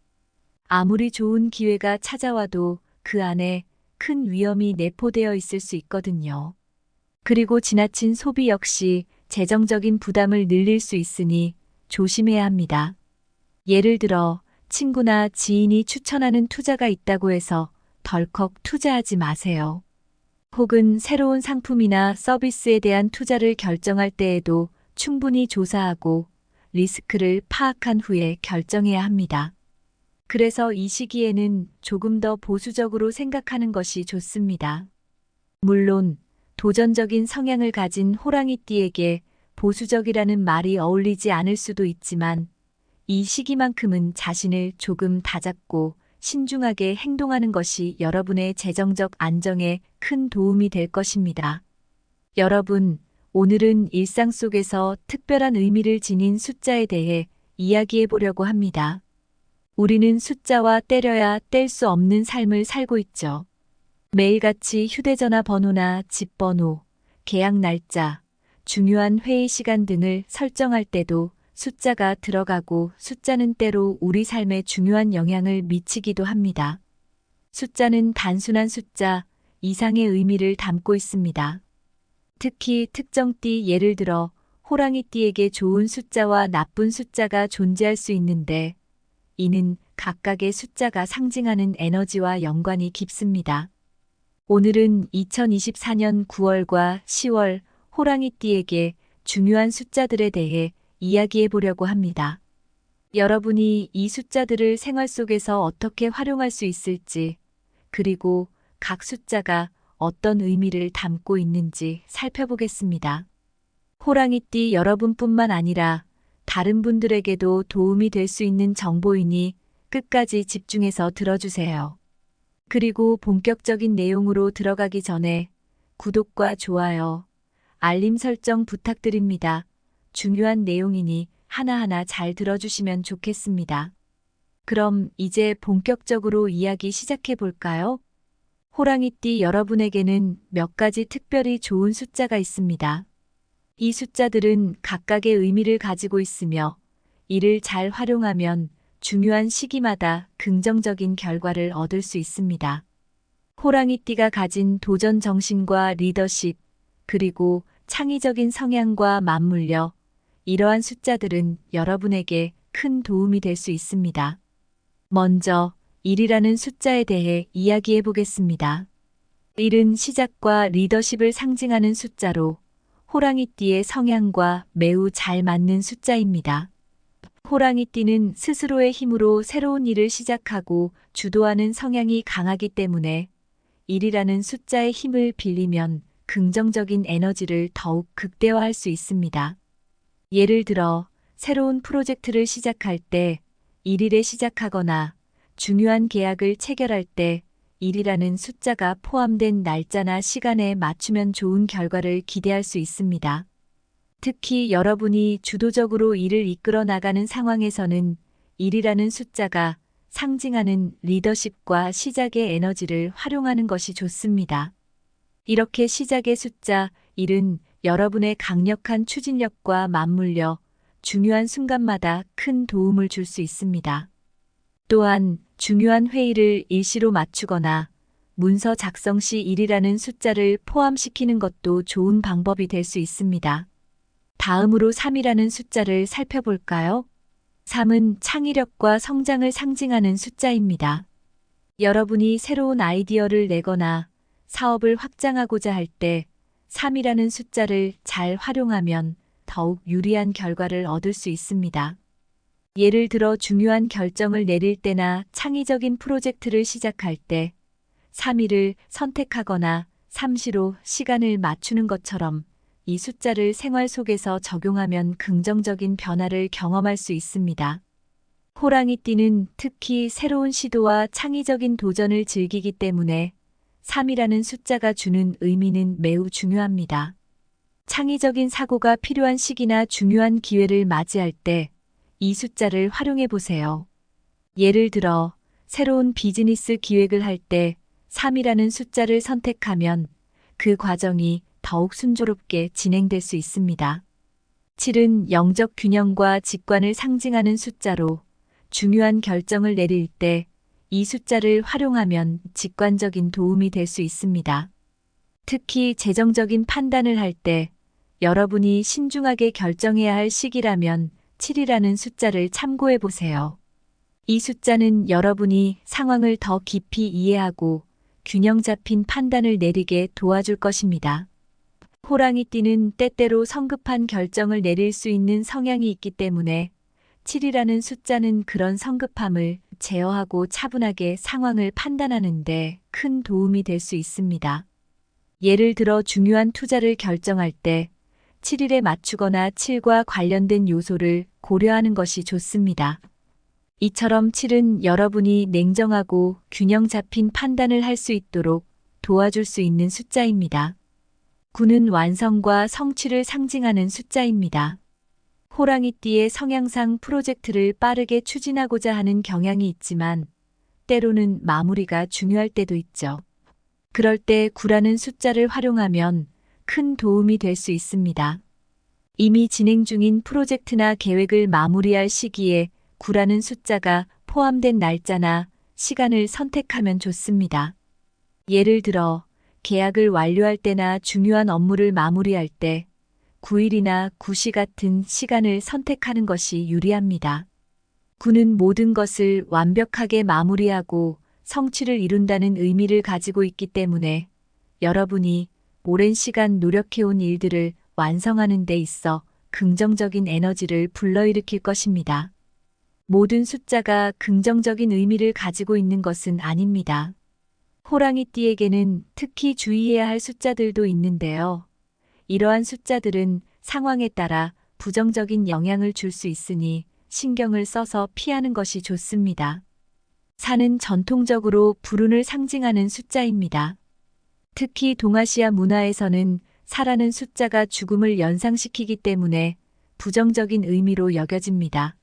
아무리 좋은 기회가 찾아와도 그 안에 큰 위험이 내포되어 있을 수 있거든요. 그리고 지나친 소비 역시 재정적인 부담을 늘릴 수 있으니 조심해야 합니다. 예를 들어 친구나 지인이 추천하는 투자가 있다고 해서 덜컥 투자하지 마세요. 혹은 새로운 상품이나 서비스에 대한 투자를 결정할 때에도 충분히 조사하고 리스크를 파악한 후에 결정해야 합니다. 그래서 이 시기에는 조금 더 보수적으로 생각하는 것이 좋습니다. 물론 도전적인 성향을 가진 호랑이띠에게 보수적이라는 말이 어울리지 않을 수도 있지만 이 시기만큼은 자신을 조금 다잡고 신중하게 행동하는 것이 여러분의 재정적 안정에 큰 도움이 될 것입니다. 여러분, 오늘은 일상 속에서 특별한 의미를 지닌 숫자에 대해 이야기해 보려고 합니다. 우리는 숫자와 때려야 뗄 수 없는 삶을 살고 있죠. 매일같이 휴대전화 번호나 집 번호, 계약 날짜, 중요한 회의 시간 등을 설정할 때도 숫자가 들어가고 숫자는 때로 우리 삶에 중요한 영향을 미치기도 합니다. 숫자는 단순한 숫자 이상의 의미를 담고 있습니다. 특히 특정 띠 예를 들어 호랑이띠에게 좋은 숫자와 나쁜 숫자가 존재할 수 있는데 이는 각각의 숫자가 상징하는 에너지와 연관이 깊습니다. 오늘은 2024년 9월과 10월 호랑이띠에게 중요한 숫자들에 대해 이야기해 보려고 합니다. 여러분이 이 숫자들을 생활 속에서 어떻게 활용할 수 있을지, 그리고 각 숫자가 어떤 의미를 담고 있는지 살펴보겠습니다. 호랑이띠 여러분뿐만 아니라 다른 분들에게도 도움이 될 수 있는 정보이니 끝까지 집중해서 들어주세요. 그리고 본격적인 내용으로 들어가기 전에 구독과 좋아요, 알림 설정 부탁드립니다. 중요한 내용이니 하나하나 잘 들어주시면 좋겠습니다. 그럼 이제 본격적으로 이야기 시작해 볼까요? 호랑이띠 여러분에게는 몇 가지 특별히 좋은 숫자가 있습니다. 이 숫자들은 각각의 의미를 가지고 있으며 이를 잘 활용하면 중요한 시기마다 긍정적인 결과를 얻을 수 있습니다. 호랑이띠가 가진 도전 정신과 리더십, 그리고 창의적인 성향과 맞물려 이러한 숫자들은 여러분에게 큰 도움이 될 수 있습니다. 먼저 1이라는 숫자에 대해 이야기해 보겠습니다. 1은 시작과 리더십을 상징하는 숫자로 호랑이띠의 성향과 매우 잘 맞는 숫자입니다. 호랑이띠는 스스로의 힘으로 새로운 일을 시작하고 주도하는 성향이 강하기 때문에 1이라는 숫자의 힘을 빌리면 긍정적인 에너지를 더욱 극대화할 수 있습니다. 예를 들어 새로운 프로젝트를 시작할 때 1일에 시작하거나 중요한 계약을 체결할 때 1이라는 숫자가 포함된 날짜나 시간에 맞추면 좋은 결과를 기대할 수 있습니다. 특히 여러분이 주도적으로 일을 이끌어 나가는 상황에서는 1이라는 숫자가 상징하는 리더십과 시작의 에너지를 활용하는 것이 좋습니다. 이렇게 시작의 숫자 1은 여러분의 강력한 추진력과 맞물려 중요한 순간마다 큰 도움을 줄 수 있습니다. 또한 중요한 회의를 일시로 맞추거나 문서 작성 시 1이라는 숫자를 포함시키는 것도 좋은 방법이 될 수 있습니다. 다음으로 3이라는 숫자를 살펴볼까요? 3은 창의력과 성장을 상징하는 숫자입니다. 여러분이 새로운 아이디어를 내거나 사업을 확장하고자 할 때 3이라는 숫자를 잘 활용하면 더욱 유리한 결과를 얻을 수 있습니다. 예를 들어 중요한 결정을 내릴 때나 창의적인 프로젝트를 시작할 때 3일을 선택하거나 3시로 시간을 맞추는 것처럼 이 숫자를 생활 속에서 적용하면 긍정적인 변화를 경험할 수 있습니다. 호랑이띠는 특히 새로운 시도와 창의적인 도전을 즐기기 때문에 3이라는 숫자가 주는 의미는 매우 중요합니다. 창의적인 사고가 필요한 시기나 중요한 기회를 맞이할 때 이 숫자를 활용해 보세요. 예를 들어 새로운 비즈니스 기획을 할 때 3이라는 숫자를 선택하면 그 과정이 더욱 순조롭게 진행될 수 있습니다. 7은 영적 균형과 직관을 상징하는 숫자로 중요한 결정을 내릴 때 이 숫자를 활용하면 직관적인 도움이 될 수 있습니다. 특히 재정적인 판단을 할 때 여러분이 신중하게 결정해야 할 시기라면 7이라는 숫자를 참고해 보세요. 이 숫자는 여러분이 상황을 더 깊이 이해하고 균형 잡힌 판단을 내리게 도와줄 것입니다. 호랑이띠는 때때로 성급한 결정을 내릴 수 있는 성향이 있기 때문에 7이라는 숫자는 그런 성급함을 제어하고 차분하게 상황을 판단하는 데 큰 도움이 될 수 있습니다. 예를 들어 중요한 투자를 결정할 때 7일에 맞추거나 7과 관련된 요소를 고려하는 것이 좋습니다. 이처럼 7은 여러분이 냉정하고 균형 잡힌 판단을 할 수 있도록 도와줄 수 있는 숫자입니다. 9는 완성과 성취를 상징하는 숫자입니다. 호랑이띠의 성향상 프로젝트를 빠르게 추진하고자 하는 경향이 있지만 때로는 마무리가 중요할 때도 있죠. 그럴 때 9라는 숫자를 활용하면 큰 도움이 될 수 있습니다. 이미 진행 중인 프로젝트나 계획을 마무리할 시기에 9라는 숫자가 포함된 날짜나 시간을 선택하면 좋습니다. 예를 들어 계약을 완료할 때나 중요한 업무를 마무리할 때 9일이나 9시 같은 시간을 선택하는 것이 유리합니다. 9는 모든 것을 완벽하게 마무리하고 성취를 이룬다는 의미를 가지고 있기 때문에 여러분이 오랜 시간 노력해온 일들을 완성하는 데 있어 긍정적인 에너지를 불러일으킬 것입니다. 모든 숫자가 긍정적인 의미를 가지고 있는 것은 아닙니다. 호랑이띠에게는 특히 주의해야 할 숫자들도 있는데요. 이러한 숫자들은 상황에 따라 부정적인 영향을 줄 수 있으니 신경을 써서 피하는 것이 좋습니다. 4는 전통적으로 불운을 상징하는 숫자입니다. 특히 동아시아 문화에서는 4라는 숫자가 죽음을 연상시키기 때문에 부정적인 의미로 여겨집니다.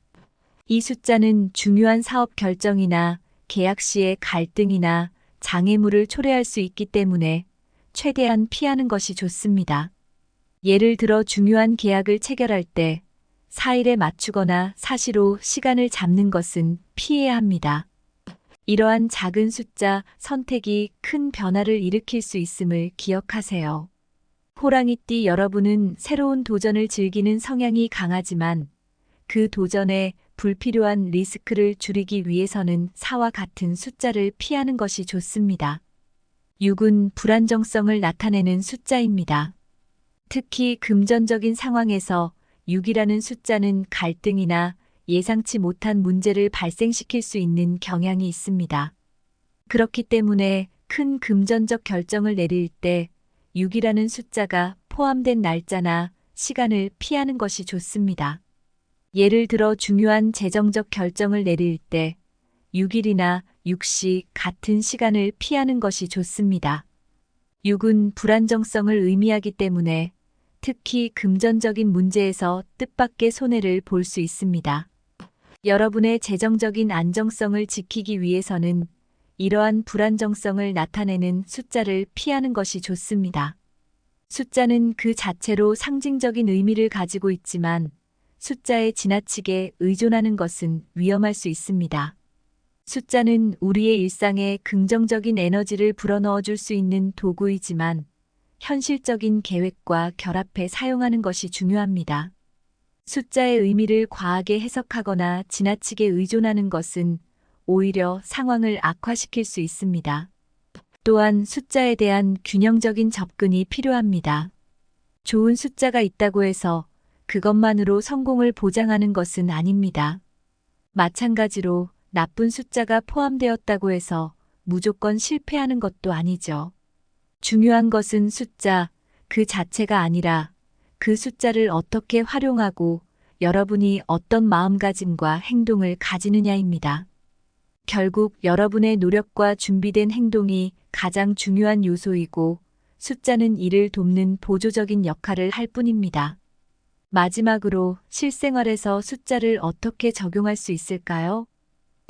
이 숫자는 중요한 사업 결정이나 계약 시의 갈등이나 장애물을 초래할 수 있기 때문에 최대한 피하는 것이 좋습니다. 예를 들어 중요한 계약을 체결할 때 4일에 맞추거나 사시로 시간을 잡는 것은 피해야 합니다. 이러한 작은 숫자 선택이 큰 변화를 일으킬 수 있음을 기억하세요. 호랑이띠 여러분은 새로운 도전을 즐기는 성향이 강하지만 그 도전에 불필요한 리스크를 줄이기 위해서는 4와 같은 숫자를 피하는 것이 좋습니다. 6은 불안정성을 나타내는 숫자입니다. 특히 금전적인 상황에서 6이라는 숫자는 갈등이나 예상치 못한 문제를 발생시킬 수 있는 경향이 있습니다. 그렇기 때문에 큰 금전적 결정을 내릴 때 6이라는 숫자가 포함된 날짜나 시간을 피하는 것이 좋습니다. 예를 들어 중요한 재정적 결정을 내릴 때 6일이나 6시 같은 시간을 피하는 것이 좋습니다. 6은 불안정성을 의미하기 때문에 특히 금전적인 문제에서 뜻밖의 손해를 볼 수 있습니다. 여러분의 재정적인 안정성을 지키기 위해서는 이러한 불안정성을 나타내는 숫자를 피하는 것이 좋습니다. 숫자는 그 자체로 상징적인 의미를 가지고 있지만 숫자에 지나치게 의존하는 것은 위험할 수 있습니다. 숫자는 우리의 일상에 긍정적인 에너지를 불어넣어 줄 수 있는 도구이지만 현실적인 계획과 결합해 사용하는 것이 중요합니다. 숫자의 의미를 과하게 해석하거나 지나치게 의존하는 것은 오히려 상황을 악화시킬 수 있습니다. 또한 숫자에 대한 균형적인 접근이 필요합니다. 좋은 숫자가 있다고 해서 그것만으로 성공을 보장하는 것은 아닙니다. 마찬가지로 나쁜 숫자가 포함되었다고 해서 무조건 실패하는 것도 아니죠. 중요한 것은 숫자 그 자체가 아니라 그 숫자를 어떻게 활용하고 여러분이 어떤 마음가짐과 행동을 가지느냐입니다. 결국 여러분의 노력과 준비된 행동이 가장 중요한 요소이고 숫자는 이를 돕는 보조적인 역할을 할 뿐입니다. 마지막으로 실생활에서 숫자를 어떻게 적용할 수 있을까요?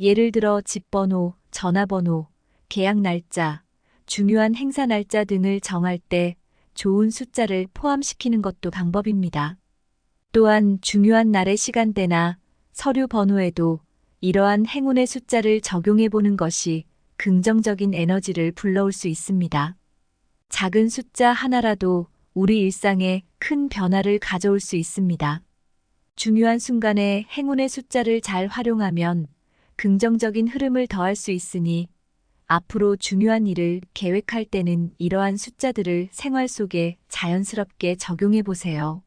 예를 들어 집번호, 전화번호, 계약 날짜, 중요한 행사 날짜 등을 정할 때 좋은 숫자를 포함시키는 것도 방법입니다. 또한 중요한 날의 시간대나 서류 번호에도 이러한 행운의 숫자를 적용해 보는 것이 긍정적인 에너지를 불러올 수 있습니다. 작은 숫자 하나라도 우리 일상에 큰 변화를 가져올 수 있습니다. 중요한 순간에 행운의 숫자를 잘 활용하면 긍정적인 흐름을 더할 수 있으니 앞으로 중요한 일을 계획할 때는 이러한 숫자들을 생활 속에 자연스럽게 적용해 보세요.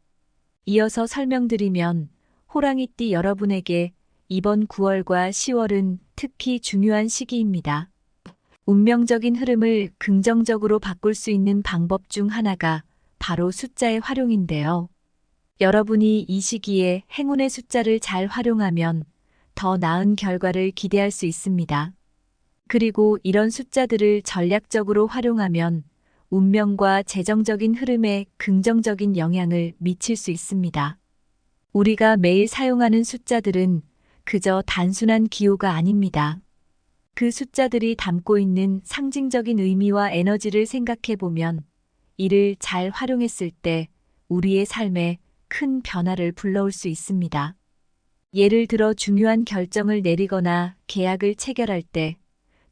이어서 설명드리면 호랑이띠 여러분에게 이번 9월과 10월은 특히 중요한 시기입니다. 운명적인 흐름을 긍정적으로 바꿀 수 있는 방법 중 하나가 바로 숫자의 활용인데요. 여러분이 이 시기에 행운의 숫자를 잘 활용하면 더 나은 결과를 기대할 수 있습니다. 그리고 이런 숫자들을 전략적으로 활용하면 운명과 재정적인 흐름에 긍정적인 영향을 미칠 수 있습니다. 우리가 매일 사용하는 숫자들은 그저 단순한 기호가 아닙니다. 그 숫자들이 담고 있는 상징적인 의미와 에너지를 생각해 보면 이를 잘 활용했을 때 우리의 삶에 큰 변화를 불러올 수 있습니다. 예를 들어 중요한 결정을 내리거나 계약을 체결할 때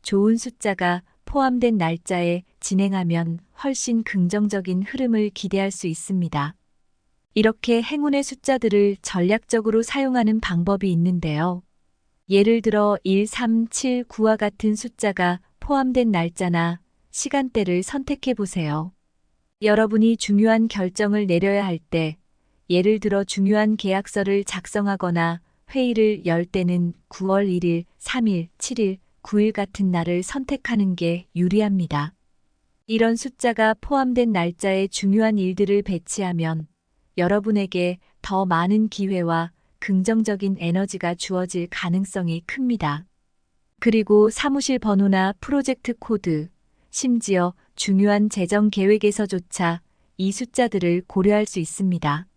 좋은 숫자가 포함된 날짜에 진행하면 훨씬 긍정적인 흐름을 기대할 수 있습니다. 이렇게 행운의 숫자들을 전략적으로 사용하는 방법이 있는데요. 예를 들어 1, 3, 7, 9와 같은 숫자가 포함된 날짜나 시간대를 선택해 보세요. 여러분이 중요한 결정을 내려야 할 때, 예를 들어 중요한 계약서를 작성하거나 회의를 열 때는 9월 1일, 3일, 7일, 9일 같은 날을 선택하는 게 유리합니다. 이런 숫자가 포함된 날짜에 중요한 일들을 배치하면 여러분에게 더 많은 기회와 긍정적인 에너지가 주어질 가능성이 큽니다. 그리고 사무실 번호나 프로젝트 코드, 심지어 중요한 재정 계획에서조차 이 숫자들을 고려할 수 있습니다.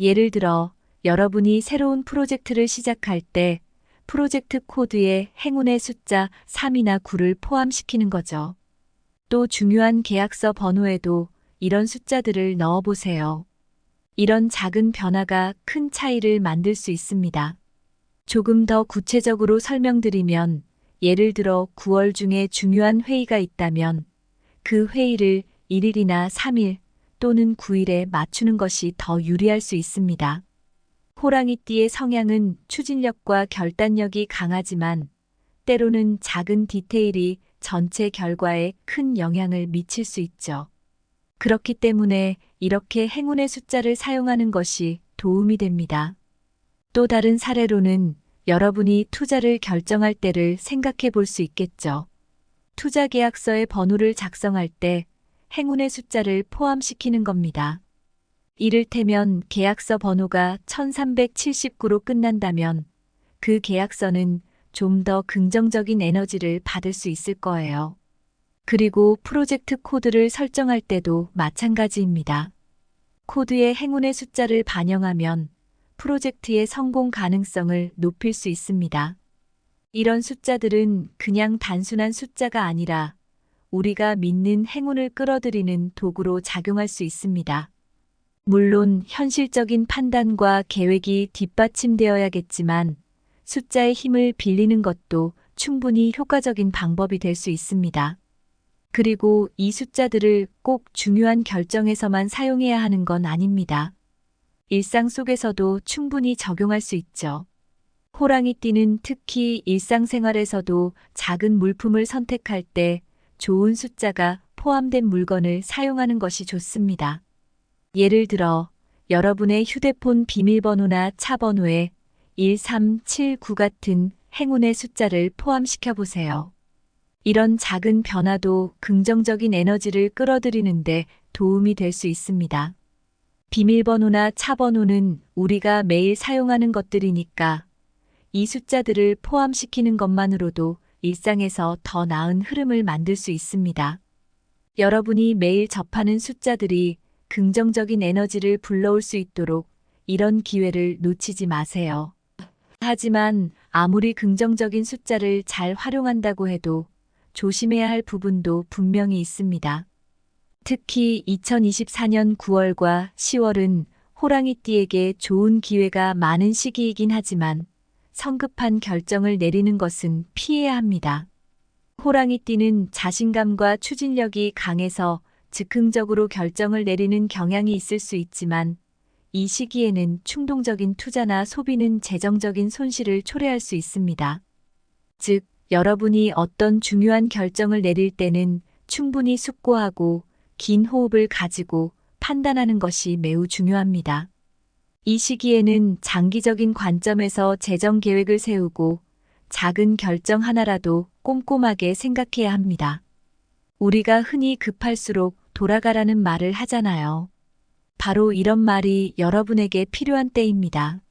예를 들어 여러분이 새로운 프로젝트를 시작할 때 프로젝트 코드에 행운의 숫자 3이나 9를 포함시키는 거죠. 또 중요한 계약서 번호에도 이런 숫자들을 넣어보세요. 이런 작은 변화가 큰 차이를 만들 수 있습니다. 조금 더 구체적으로 설명드리면 예를 들어 9월 중에 중요한 회의가 있다면 그 회의를 1일이나 3일 또는 9일에 맞추는 것이 더 유리할 수 있습니다. 호랑이띠의 성향은 추진력과 결단력이 강하지만 때로는 작은 디테일이 전체 결과에 큰 영향을 미칠 수 있죠. 그렇기 때문에 이렇게 행운의 숫자를 사용하는 것이 도움이 됩니다. 또 다른 사례로는 여러분이 투자를 결정할 때를 생각해 볼 수 있겠죠. 투자 계약서의 번호를 작성할 때 행운의 숫자를 포함시키는 겁니다. 이를테면 계약서 번호가 1379로 끝난다면 그 계약서는 좀 더 긍정적인 에너지를 받을 수 있을 거예요. 그리고 프로젝트 코드를 설정할 때도 마찬가지입니다. 코드에 행운의 숫자를 반영하면 프로젝트의 성공 가능성을 높일 수 있습니다. 이런 숫자들은 그냥 단순한 숫자가 아니라 우리가 믿는 행운을 끌어들이는 도구로 작용할 수 있습니다. 물론 현실적인 판단과 계획이 뒷받침되어야겠지만 숫자의 힘을 빌리는 것도 충분히 효과적인 방법이 될 수 있습니다. 그리고 이 숫자들을 꼭 중요한 결정에서만 사용해야 하는 건 아닙니다. 일상 속에서도 충분히 적용할 수 있죠. 호랑이띠는 특히 일상생활에서도 작은 물품을 선택할 때 좋은 숫자가 포함된 물건을 사용하는 것이 좋습니다. 예를 들어 여러분의 휴대폰 비밀번호나 차 번호에 1379 같은 행운의 숫자를 포함시켜 보세요. 이런 작은 변화도 긍정적인 에너지를 끌어들이는데 도움이 될 수 있습니다. 비밀번호나 차 번호는 우리가 매일 사용하는 것들이니까 이 숫자들을 포함시키는 것만으로도 일상에서 더 나은 흐름을 만들 수 있습니다. 여러분이 매일 접하는 숫자들이 긍정적인 에너지를 불러올 수 있도록 이런 기회를 놓치지 마세요. 하지만 아무리 긍정적인 숫자를 잘 활용한다고 해도 조심해야 할 부분도 분명히 있습니다. 특히 2024년 9월과 10월은 호랑이띠에게 좋은 기회가 많은 시기이긴 하지만 성급한 결정을 내리는 것은 피해야 합니다. 호랑이띠는 자신감과 추진력이 강해서 즉흥적으로 결정을 내리는 경향이 있을 수 있지만 이 시기에는 충동적인 투자나 소비는 재정적인 손실을 초래할 수 있습니다. 즉, 여러분이 어떤 중요한 결정을 내릴 때는 충분히 숙고하고 긴 호흡을 가지고 판단하는 것이 매우 중요합니다. 이 시기에는 장기적인 관점에서 재정 계획을 세우고 작은 결정 하나라도 꼼꼼하게 생각해야 합니다. 우리가 흔히 급할수록 돌아가라는 말을 하잖아요. 바로 이런 말이 여러분에게 필요한 때입니다.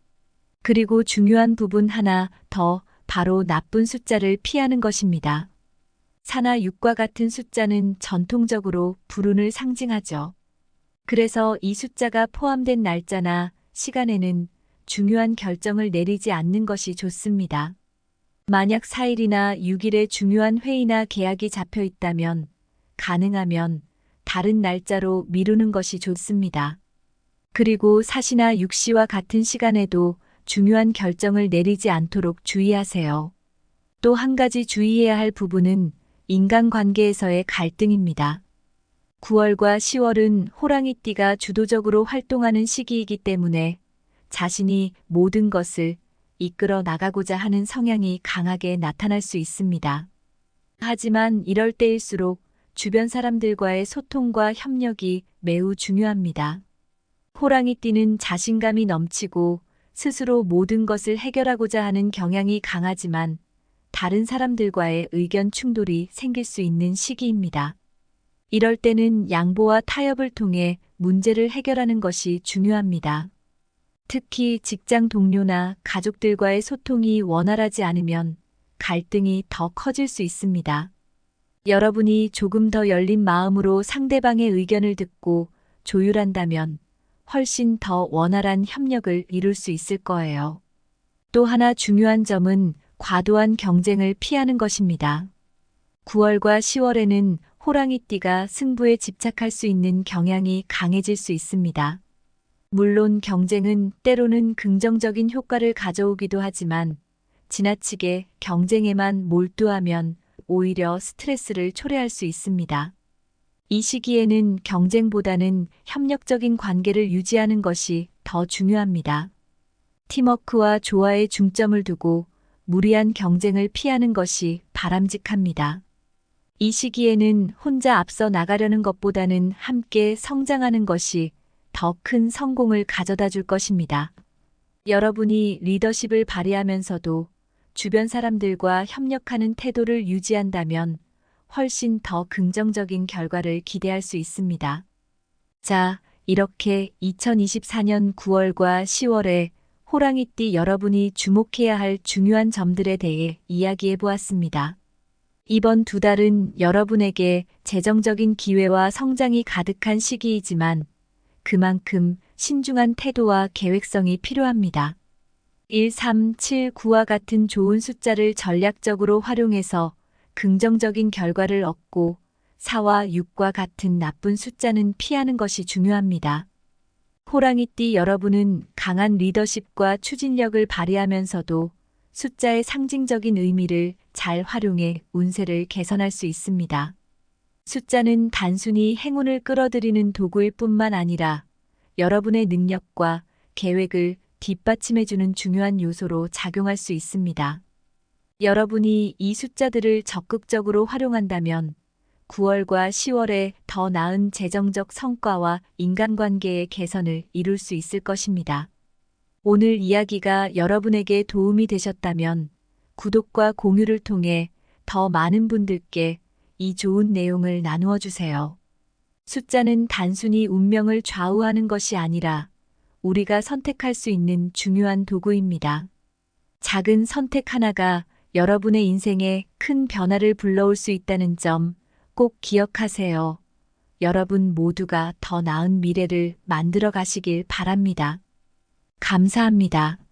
그리고 중요한 부분 하나 더, 바로 나쁜 숫자를 피하는 것입니다. 4나 6과 같은 숫자는 전통적으로 불운을 상징하죠. 그래서 이 숫자가 포함된 날짜나 시간에는 중요한 결정을 내리지 않는 것이 좋습니다. 만약 4일이나 6일에 중요한 회의나 계약이 잡혀 있다면 가능하면 다른 날짜로 미루는 것이 좋습니다. 그리고 4시나 6시와 같은 시간에도 중요한 결정을 내리지 않도록 주의하세요. 또 한 가지 주의해야 할 부분은 인간관계에서의 갈등입니다. 9월과 10월은 호랑이띠가 주도적으로 활동하는 시기이기 때문에 자신이 모든 것을 이끌어 나가고자 하는 성향이 강하게 나타날 수 있습니다. 하지만 이럴 때일수록 주변 사람들과의 소통과 협력이 매우 중요합니다. 호랑이띠는 자신감이 넘치고 스스로 모든 것을 해결하고자 하는 경향이 강하지만 다른 사람들과의 의견 충돌이 생길 수 있는 시기입니다. 이럴 때는 양보와 타협을 통해 문제를 해결하는 것이 중요합니다. 특히 직장 동료나 가족들과의 소통이 원활하지 않으면 갈등이 더 커질 수 있습니다. 여러분이 조금 더 열린 마음으로 상대방의 의견을 듣고 조율한다면 훨씬 더 원활한 협력을 이룰 수 있을 거예요. 또 하나 중요한 점은 과도한 경쟁을 피하는 것입니다. 9월과 10월에는 호랑이띠가 승부에 집착할 수 있는 경향이 강해질 수 있습니다. 물론 경쟁은 때로는 긍정적인 효과를 가져오기도 하지만 지나치게 경쟁에만 몰두하면 오히려 스트레스를 초래할 수 있습니다. 이 시기에는 경쟁보다는 협력적인 관계를 유지하는 것이 더 중요합니다. 팀워크와 조화에 중점을 두고 무리한 경쟁을 피하는 것이 바람직합니다. 이 시기에는 혼자 앞서 나가려는 것보다는 함께 성장하는 것이 더 큰 성공을 가져다 줄 것입니다. 여러분이 리더십을 발휘하면서도 주변 사람들과 협력하는 태도를 유지한다면 훨씬 더 긍정적인 결과를 기대할 수 있습니다. 자, 이렇게 2024년 9월과 10월에 호랑이띠 여러분이 주목해야 할 중요한 점들에 대해 이야기해 보았습니다. 이번 두 달은 여러분에게 재정적인 기회와 성장이 가득한 시기이지만 그만큼 신중한 태도와 계획성이 필요합니다. 1, 3, 7, 9와 같은 좋은 숫자를 전략적으로 활용해서 긍정적인 결과를 얻고 4와 6과 같은 나쁜 숫자는 피하는 것이 중요합니다. 호랑이띠 여러분은 강한 리더십과 추진력을 발휘하면서도 숫자의 상징적인 의미를 잘 활용해 운세를 개선할 수 있습니다. 숫자는 단순히 행운을 끌어들이는 도구일 뿐만 아니라 여러분의 능력과 계획을 뒷받침해주는 중요한 요소로 작용할 수 있습니다. 여러분이 이 숫자들을 적극적으로 활용한다면 9월과 10월에 더 나은 재정적 성과와 인간관계의 개선을 이룰 수 있을 것입니다. 오늘 이야기가 여러분에게 도움이 되셨다면 구독과 공유를 통해 더 많은 분들께 이 좋은 내용을 나누어 주세요. 숫자는 단순히 운명을 좌우하는 것이 아니라 우리가 선택할 수 있는 중요한 도구입니다. 작은 선택 하나가 여러분의 인생에 큰 변화를 불러올 수 있다는 점 꼭 기억하세요. 여러분 모두가 더 나은 미래를 만들어 가시길 바랍니다. 감사합니다.